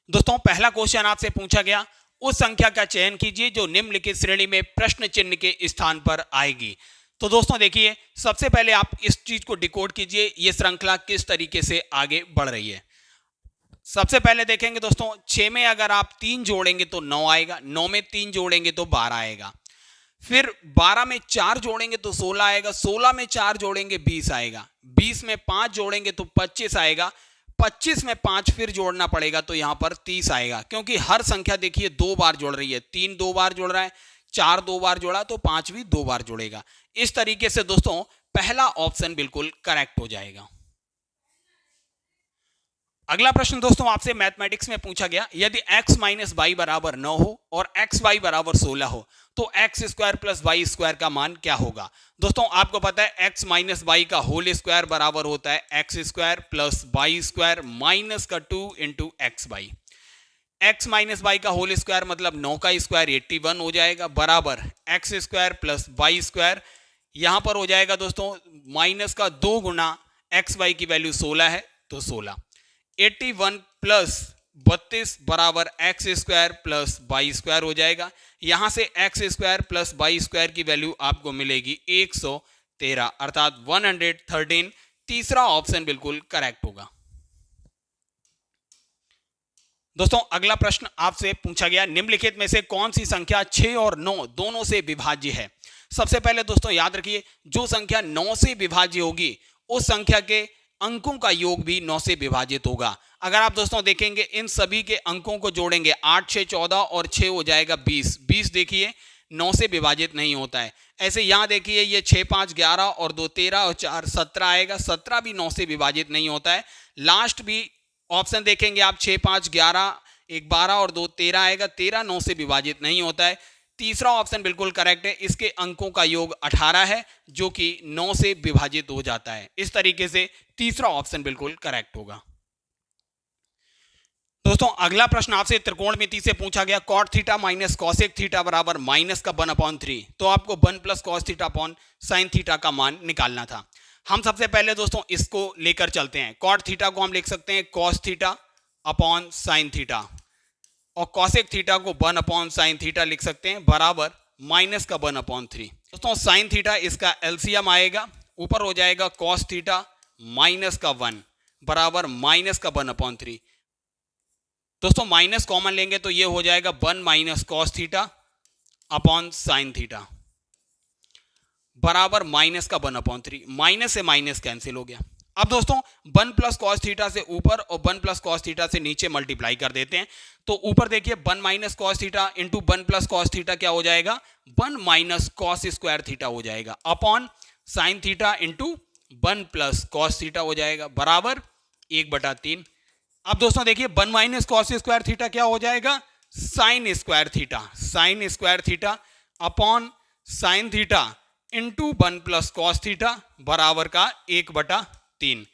दोस्तों पहला क्वेश्चन आपसे पूछा गया, उस संख्या का चयन कीजिए जो निम्नलिखित श्रेणी में प्रश्न चिन्ह के स्थान पर आएगी। तो दोस्तों देखिए, सबसे पहले आप इस चीज को डिकोड कीजिए, ये श्रृंखला किस तरीके से आगे बढ़ रही है। सबसे पहले देखेंगे दोस्तों, 6 में अगर आप 3 जोड़ेंगे तो 9 आएगा, 9 में 3 जोड़ेंगे तो 12 आएगा, फिर 12 में 4 जोड़ेंगे तो 16 आएगा, 16 में 4 जोड़ेंगे 20 आएगा, 20 में 5 जोड़ेंगे तो 25 आएगा, 25 में 5 फिर जोड़ना पड़ेगा तो यहां पर 30 आएगा, क्योंकि हर संख्या देखिए 2 बार जोड़ रही है। 3 2 बार जोड़ रहा है, 4 2 बार जोड़ा तो 5 भी 2 बार जोड़ेगा। इस तरीके से दोस्तों पहला ऑप्शन बिल्कुल करेक्ट हो जाएगा। अगला प्रश्न दोस्तों आपसे मैथमेटिक्स में पूछा गया, यदि x माइनस वाई बराबर 9 हो और एक्स वाई बराबर 16 हो तो x square plus y square का मान क्या होगा। दोस्तों आपको पता है x माइनस वाई का होल स्क्वायर बराबर होता है x square plus y square minus का 2 into x y. X minus y का होल स्क्वायर मतलब 9 का स्क्वायर 81 हो जाएगा, बराबर x square plus y square, यहां पर हो जाएगा दोस्तों माइनस का 2 गुना एक्स वाई की वैल्यू 16 है तो 16, 81 प्लस 32 बराबर x square plus y square हो जाएगा। यहां से x square plus y square की वैल्यू आपको मिलेगी 113 अर्थात 113। तीसरा ऑप्शन बिल्कुल करेक्ट होगा। दोस्तों अगला प्रश्न आपसे पूछा गया, निम्नलिखित में से कौन सी संख्या 6 और 9 दोनों से विभाज्य है। सबसे पहले दोस्तों याद रखिए, जो संख्या 9 से विभाज्य होगी उस संख्या के अंकों का योग भी 9 से विभाजित होगा। अगर आप दोस्तों देखेंगे इन सभी के अंकों को जोड़ेंगे 8 6 14 और 6 हो जाएगा 20, 20 देखिए 9 से विभाजित नहीं होता है। ऐसे यहां देखिए ये 6 5 11 और 2 13 और 4 17 आएगा, 17 भी 9 से विभाजित नहीं होता है। लास्ट भी ऑप्शन देखेंगे आप 6 5 11 1 12 और 2 13 आएगा, 13 9 से विभाजित नहीं होता है। तीसरा ऑप्शन बिल्कुल करेक्ट है, इसके अंकों का योग 18 है जो कि 9 से विभाजित हो जाता है। इस तरीके से तीसरा ऑप्शन बिल्कुल करेक्ट होगा। दोस्तों अगला प्रश्न आपसे त्रिकोणमिति से पूछा गया, cot theta minus cosec theta बराबर माइनस का 1/3, तो आपको 1 plus cos theta upon sine theta का मान निकालना था। हम सबसे पहले दोस्तों इसको लेकर चलते हैं। कॉट थीटा को हम लिख सकते हैं cos theta upon sine theta, और कॉसेक थीटा को 1 अपॉन साइन थीटा लिख सकते हैं बराबर माइनस का 1/3। दोस्तों साइन थीटा इसका एलसीएम आएगा, ऊपर हो जाएगा कॉस थीटा माइनस का 1 बराबर माइनस का 1/3। दोस्तों माइनस कॉमन लेंगे तो ये हो जाएगा 1 minus cos theta upon sine theta बराबर माइनस का 1/3। माइनस से माइनस कैंसिल हो गया। अब दोस्तों 1 प्लस कॉस थीटा से ऊपर और 1 प्लस कॉस थीटा से नीचे मल्टीप्लाई कर देते हैं, तो ऊपर देखिए 1 minus cos theta into 1 plus cos theta क्या हो जाएगा, 1 माइनस कॉस स्क्वायर थीटा हो जाएगा upon sine theta into 1 plus cos theta हो जाएगा बराबर 1/3। अब दोस्तों देखिए 1 माइनस कॉस स्क्वायर थीटा क्या हो जाएगा, sine square theta, sine square theta upon sine theta into 1 plus cos theta बराबर का 1/3।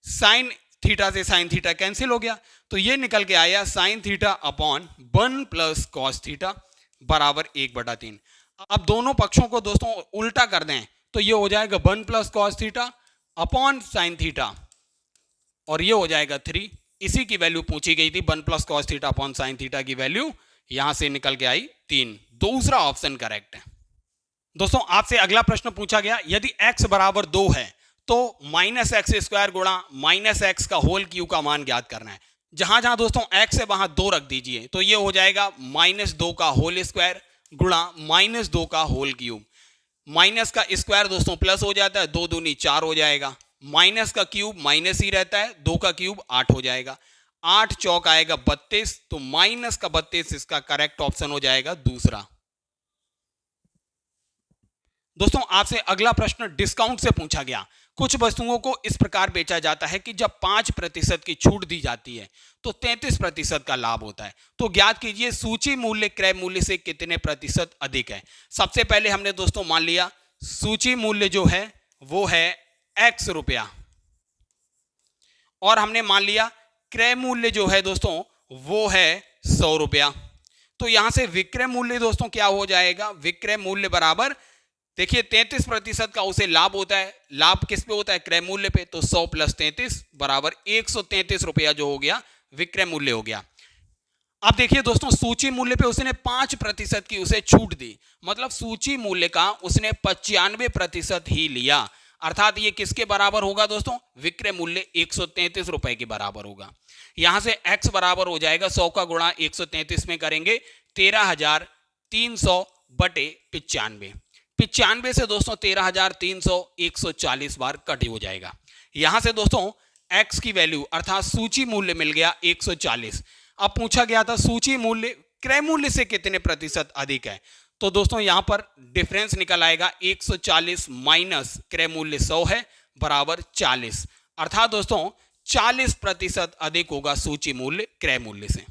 साइन थीटा से साइन थीटा कैंसिल हो गया, तो ये निकल के आया sine theta upon 1 plus cos theta बराबर 1/3। अब दोनों पक्षों को दोस्तों उल्टा कर दें तो ये हो जाएगा 1 plus cos theta upon sine theta, और ये हो जाएगा 3। इसी की वैल्यू पूछी गई थी, 1 plus cos theta upon sine theta की वैल्यू यहां से निकल के आई 3। दूसरा ऑप्शन करेक्ट है। दोस्तों आपसे अगला प्रश्न पूछा गया, यदि x बराबर 2 है तो माइनस एक्स स्क्वायर गुणा माइनस एक्स का होल क्यू का मान ज्ञात करना है। जहां जहां दोस्तों x है वहां 2 रख दीजिए, तो ये हो जाएगा -2 का होल स्क्वायर गुणा -2 का होल क्यूब। माइनस का स्क्वायर दोस्तों प्लस हो जाता है, 2 दूनी 4 हो जाएगा, माइनस का क्यूब माइनस ही रहता है, 2 का क्यूब 8 हो जाएगा, 8 चौक आएगा 32, तो माइनस का 32 इसका करेक्ट ऑप्शन हो जाएगा दूसरा। दोस्तों आपसे अगला प्रश्न डिस्काउंट से पूछा गया, कुछ वस्तुओं को इस प्रकार बेचा जाता है कि जब 5% की छूट दी जाती है तो 33% का लाभ होता है। तो ज्ञात कीजिए सूची मूल्य क्रय मूल्य से कितने प्रतिशत अधिक है। सबसे पहले हमने दोस्तों मान लिया सूची मूल्य जो है वो है x रुपया, और हमने मान लिया क्रय मूल्य जो है दोस्तों वो है 100 रुपया। तो यहां से विक्रय मूल्य दोस्तों क्या हो जाएगा, विक्रय मूल्य बराबर देखिए 33% का उसे लाभ होता है, लाभ किस पे होता है, क्रय मूल्य पे, तो 100 प्लस 33 बराबर 133 रुपया जो हो गया विक्रय मूल्य हो गया। अब देखिए दोस्तों, सूची मूल्य पे उसने 5% की उसे छूट दी, मतलब सूची मूल्य का उसने 95% ही लिया। अर्थात ये किसके बराबर होगा दोस्तों? विक्रय मूल्य 133 रुपए के बराबर होगा। यहां से x बराबर हो जाएगा 100 का गुणा 133 में करेंगे 13,300 बटे 95। 95 से दोस्तों 13,300 140 बार कट हो जाएगा। यहां से दोस्तों x की वैल्यू अर्थात सूची मूल्य मिल गया 140। अब पूछा गया था सूची मूल्य क्रय मूल्य से कितने प्रतिशत अधिक है, तो दोस्तों यहां पर डिफरेंस निकल आएगा 140 माइनस क्रय मूल्य 100 है बराबर 40। अर्थात दोस्तों 40% अधिक होगा सूची मूल्य क्रय मूल्य से।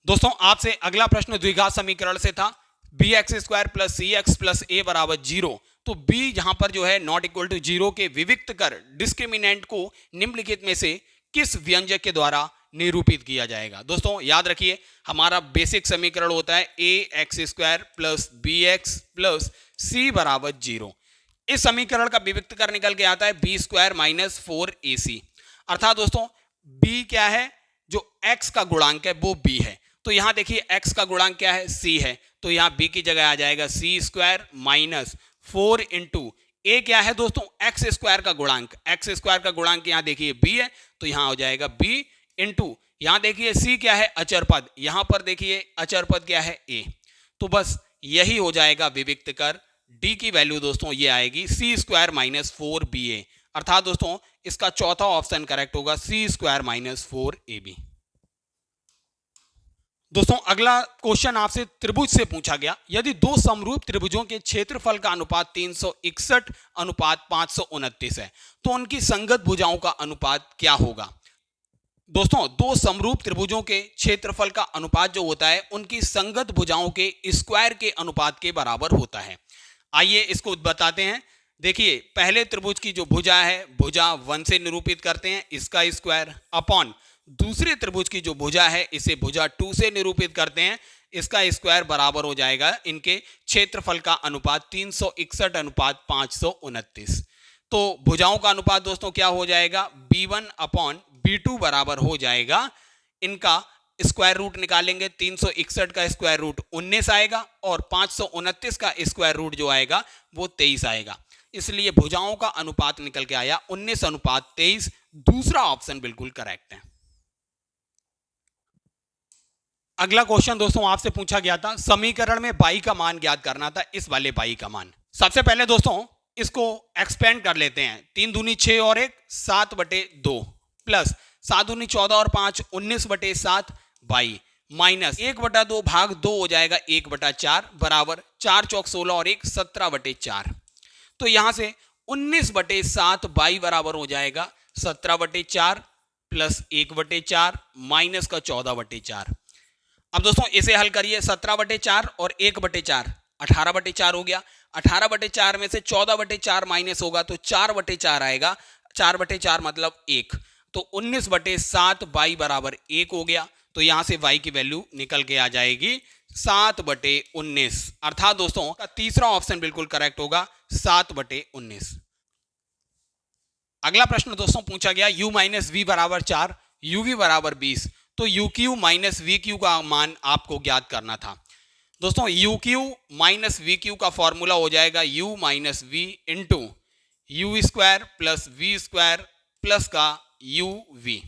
दोस्तों आपसे अगला प्रश्न द्विघात समीकरण से था, बी एक्स स्क्वायर प्लस सी एक्स प्लस ए बराबर 0। तो b यहां पर जो है नॉट इक्वल टू 0 के विविक्त कर डिस्क्रिमिनेंट को निम्नलिखित में से किस व्यंजक के द्वारा निरूपित किया जाएगा। दोस्तों याद रखिए हमारा बेसिक समीकरण होता है A X square plus B X plus C बराबर 0। इस समीकरण का विविक्त कर निकल के आता है बी स्क्वायर माइनस 4ac। अर्थात दोस्तों b क्या है, जो x का गुणांक है वो b है। तो यहां देखिए x का गुणांक क्या है, c है, तो यहां b की जगह आ जाएगा c स्क्वायर माइनस 4 इंटू ए क्या है दोस्तों, एक्स स्क्वायर का गुणांक। एक्स स्क्वायर का गुणांक यहां देखिए b है, तो यहां हो जाएगा b इंटू यहां देखिए c क्या है, अचर पद। यहां पर देखिए अचर पद क्या है, a। तो बस यही हो जाएगा विविक्त कर। d की वैल्यू दोस्तों ये आएगी c स्क्वायर माइनस 4ba। अर्थात दोस्तों इसका चौथा ऑप्शन करेक्ट होगा c स्क्वायर माइनस 4ab। दोस्तों अगला क्वेश्चन आपसे त्रिभुज से पूछा गया, यदि दो समरूप त्रिभुजों के क्षेत्रफल का अनुपात 361 अनुपात 529 है तो उनकी संगत भुजाओं का अनुपात क्या होगा। दोस्तों दो समरूप त्रिभुजों के क्षेत्रफल का अनुपात जो होता है उनकी संगत भुजाओं के स्क्वायर के अनुपात के बराबर होता है। आइए इसको बताते हैं। देखिए पहले त्रिभुज की जो भुजा है, भुजा 1 से निरूपित करते हैं, इसका स्क्वायर अपॉन दूसरे त्रिभुज की जो भुजा है इसे भुजा 2 से निरूपित करते हैं, इसका स्क्वायर बराबर हो जाएगा इनके क्षेत्रफल का अनुपात 361 अनुपात 529। तो भुजाओं का अनुपात दोस्तों क्या हो जाएगा, b1 अपॉन b2 बराबर हो जाएगा इनका स्क्वायर रूट निकालेंगे, 361 का स्क्वायर रूट 19 आएगा और 529 का स्क्वायर रूट जो आएगा वो 23 आएगा। इसलिए भुजाओं का अनुपात निकल के आया 19 अनुपात 23। दूसरा ऑप्शन बिल्कुल करेक्ट है। अगला क्वेश्चन दोस्तों आपसे पूछा गया था, समीकरण में बाई का मान ज्ञात करना था, इस वाले बाई का मान। सबसे पहले दोस्तों इसको एक्सपेंड कर लेते हैं, 3 दूनी 6 और 1 7 बटे 2 प्लस 7 दूनी 14 और 5 19 बटे 7 22 माइनस 1 बटा 2 भाग 2 हो जाएगा 1 बटा 4 बराबर 4 चौक 16 और 1 17 बटे 4। तो यहां से 19 बटे 7 22 बराबर हो जाएगा 17 बटे 4 प्लस 1 बटे 4 माइनस का 14 बटे 4। अब दोस्तों इसे हल करिए, 17 बटे 4 और 1 बटे 4 18 बटे 4 हो गया। 18 बटे 4 में से 14 बटे 4 माइनस होगा तो 4 बटे 4 आएगा, 4 बटे 4 मतलब 1। तो 19 बटे 7 y बराबर 1 हो गया। तो यहां से y की वैल्यू निकल के आ जाएगी 7 बटे 19। अर्थात दोस्तों का तीसरा ऑप्शन बिल्कुल करेक्ट होगा 7 बटे 19। अगला प्रश्न दोस्तों पूछा गया u माइनस वी बराबर 4 uv बराबर 20। तो U Q minus V Q का मान आपको ज्ञात करना था। दोस्तों U Q minus V Q का फॉर्मूला हो जाएगा u minus V into U square plus we square plus का यू वी।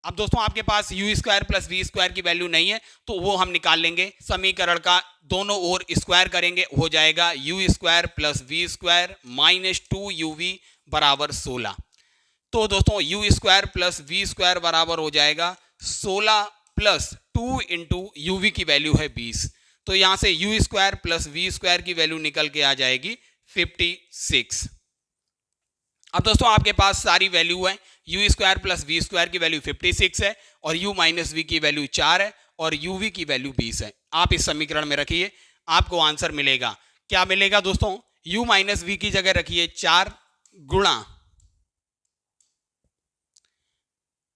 अब दोस्तों आपके पास U square plus we square की वैल्यू नहीं है तो वो हम निकाल लेंगे, समीकरण का दोनों ओर स्क्वायर करेंगे, हो जाएगा u square plus we square minus 2uv बराबर 16। तो दोस्तों u square plus we square बराबर हो जाएगा 16 प्लस 2 इंटू यूवी की वैल्यू है 20। तो यहां से u square plus we square की वैल्यू निकल के आ जाएगी 56। अब दोस्तों आपके पास सारी वैल्यू है, u square plus we square की वैल्यू 56 है और यू माइनस वी की वैल्यू 4 है और यूवी की वैल्यू 20 है। आप इस समीकरण में रखिए, आपको आंसर मिलेगा। क्या मिलेगा दोस्तों, यू माइनस वी की जगह रखिए 4 गुणा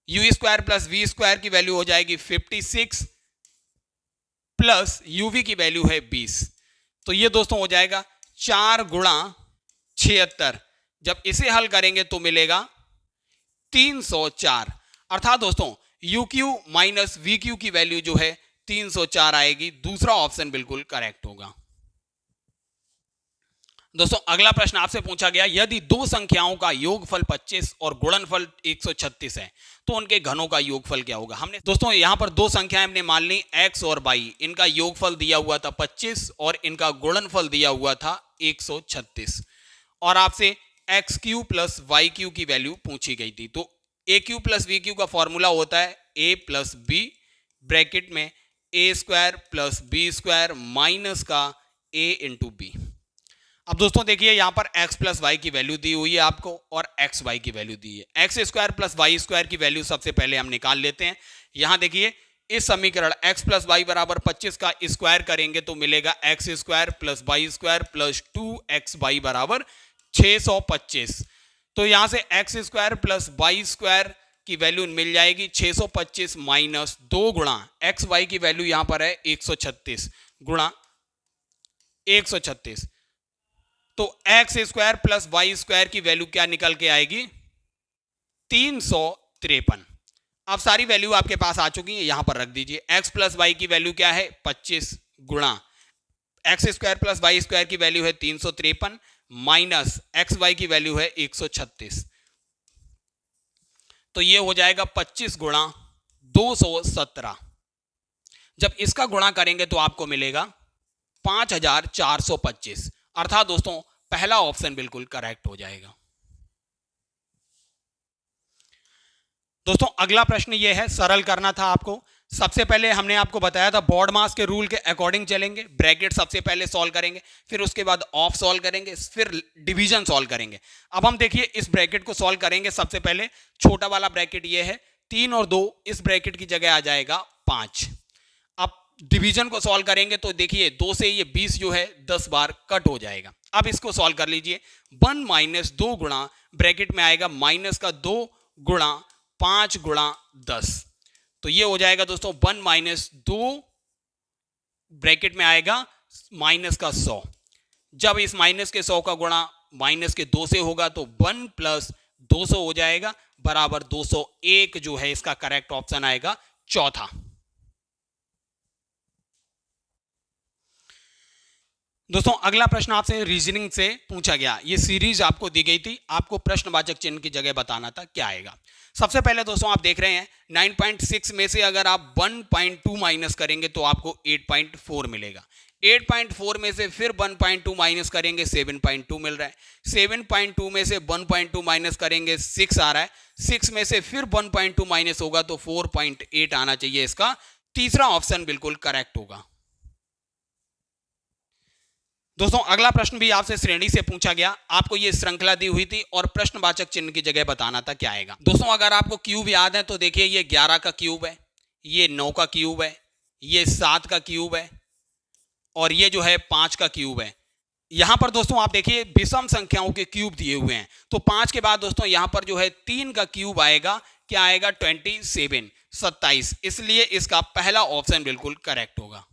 u square plus we square की वैल्यू हो जाएगी 56 प्लस यूवी की वैल्यू है 20। तो ये दोस्तों हो जाएगा 4 गुणा 76। जब इसे हल करेंगे तो मिलेगा 304। अर्थात दोस्तों U Q minus V Q की वैल्यू जो है 304 आएगी। दूसरा ऑप्शन बिल्कुल करेक्ट होगा। दोस्तों अगला प्रश्न आपसे पूछा गया, यदि दो संख्याओं का योगफल 25 और गुणनफल 136 है तो उनके घनों का योगफल क्या होगा। हमने दोस्तों यहां पर दो संख्याएं हमने मान ली x और y, इनका योगफल दिया हुआ था 25 और इनका गुणनफल दिया हुआ था 136 और आपसे X Q plus Y Q की वैल्यू पूछी गई थी। तो A Q plus V Q का फॉर्मूला होता है ए प्लस बी ब्रैकेट में A square plus B square minus का ए इंटू बी। अब दोस्तों देखिए यहां पर x प्लस वाई की वैल्यू दी हुई है आपको और एक्स वाई की वैल्यू दी है। X square plus y square की वैल्यू सबसे पहले हम निकाल लेते हैं। यहां देखिए इस समीकरण x प्लस वाई बराबर 25 का स्क्वायर करेंगे तो मिलेगा x square plus y square plus 2xy बराबर 625। तो यहां से x square plus y square की वैल्यू मिल जाएगी 625 माइनस 2 गुणा एक्स वाई की वैल्यू यहां पर है 136 गुणा 136। तो x square plus y square की वैल्यू क्या निकल के आएगी 353। अब सारी वैल्यू आपके पास आ चुकी है, यहां पर रख दीजिए। एक्स प्लस वाई की वैल्यू क्या है 25 गुणा x square plus y square की वैल्यू है 353 माइनस एक्स वाई की वैल्यू है 136। तो ये हो जाएगा 25 गुणा 217। जब इसका गुणा करेंगे तो आपको मिलेगा 5425। अर्थात दोस्तों पहला ऑप्शन बिल्कुल करेक्ट हो जाएगा। दोस्तों अगला प्रश्न यह है, सरल करना था आपको। सबसे पहले हमने आपको बताया था बोर्ड मास के रूल के अकॉर्डिंग चलेंगे। ब्रैकेट सबसे पहले सॉल्व करेंगे, फिर उसके बाद ऑफ सॉल्व करेंगे, फिर डिवीजन सॉल्व करेंगे। अब हम देखिए इस ब्रैकेट को सॉल्व करेंगे। सबसे पहले छोटा वाला ब्रैकेट ये है 3 और 2, इस ब्रैकेट की जगह आ जाएगा 5। अब डिवीजन को सॉल्व करेंगे तो देखिए 2 से ये 20 जो है 10 बार कट हो जाएगा। अब इसको सॉल्व कर लीजिए। 1 माइनस 2 गुणा ब्रैकेट में आएगा माइनस का 2 गुणा 5 गुणा 10। तो ये हो जाएगा दोस्तों 1 माइनस 2 ब्रैकेट में आएगा माइनस का 100। जब इस माइनस के 100 का गुणा माइनस के 2 से होगा तो 1 प्लस 200 हो जाएगा बराबर 201 जो है इसका करेक्ट ऑप्शन आएगा चौथा। दोस्तों अगला प्रश्न आपसे रीजनिंग से पूछा गया। ये सीरीज आपको दी गई थी, आपको प्रश्नवाचक चिन्ह की जगह बताना था क्या आएगा। सबसे पहले दोस्तों आप देख रहे हैं 9.6 में से अगर आप 1.2 माइनस करेंगे तो आपको 8.4 मिलेगा। 8.4 में से फिर 1.2 माइनस करेंगे 7.2 मिल रहा है। 7.2 में से 1.2 माइनस करेंगे 6 आ रहा है। 6 में से फिर 1.2 माइनस होगा तो 4.8 आना चाहिए। इसका तीसरा ऑप्शन बिल्कुल करेक्ट होगा। दोस्तों अगला प्रश्न भी आपसे श्रेणी से पूछा गया। आपको ये श्रृंखला दी हुई थी और प्रश्नवाचक चिन्ह की जगह बताना था क्या आएगा। दोस्तों अगर आपको क्यूब याद है तो देखिए ये 11 का क्यूब है, ये 9 का क्यूब है, ये 7 का क्यूब है और ये जो है 5 का क्यूब है। यहां पर दोस्तों आप देखिए विषम संख्याओं के क्यूब दिए हुए हैं। तो 5 के बाद दोस्तों यहां पर जो है 3 का क्यूब आएगा, क्या आएगा 27, 27। इसलिए इसका पहला ऑप्शन बिल्कुल करेक्ट होगा।